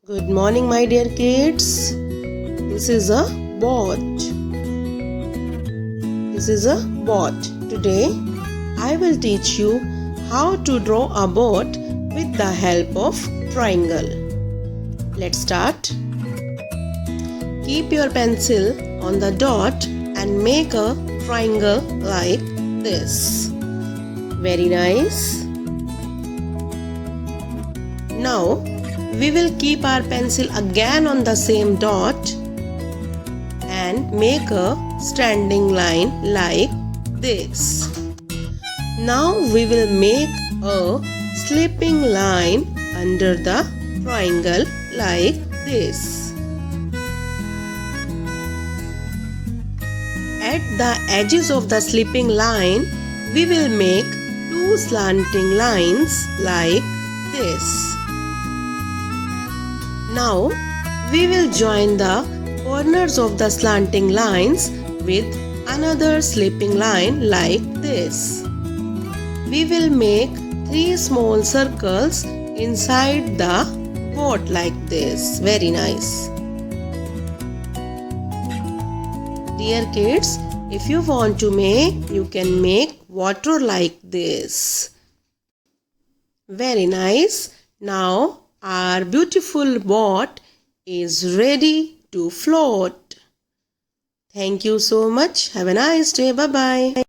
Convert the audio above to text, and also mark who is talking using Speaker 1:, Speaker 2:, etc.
Speaker 1: Good morning, my dear kids. This is a boat. Today, I will teach you how to draw a boat with the help of triangle. Let's start. Keep your pencil on the dot and make a triangle like this. Very nice. Now, we will keep our pencil again on the same dot and make a standing line like this. Now we will make a slipping line under the triangle like this. At the edges of the slipping line, we will make two slanting lines like this. Now, we will join the corners of the slanting lines with another slipping line like this. We will make three small circles inside the boat like this. Very nice. Dear kids, if you want to make, you can make water like this. Very nice. Now, our beautiful boat is ready to float. Thank you so much. Have a nice day. Bye-bye.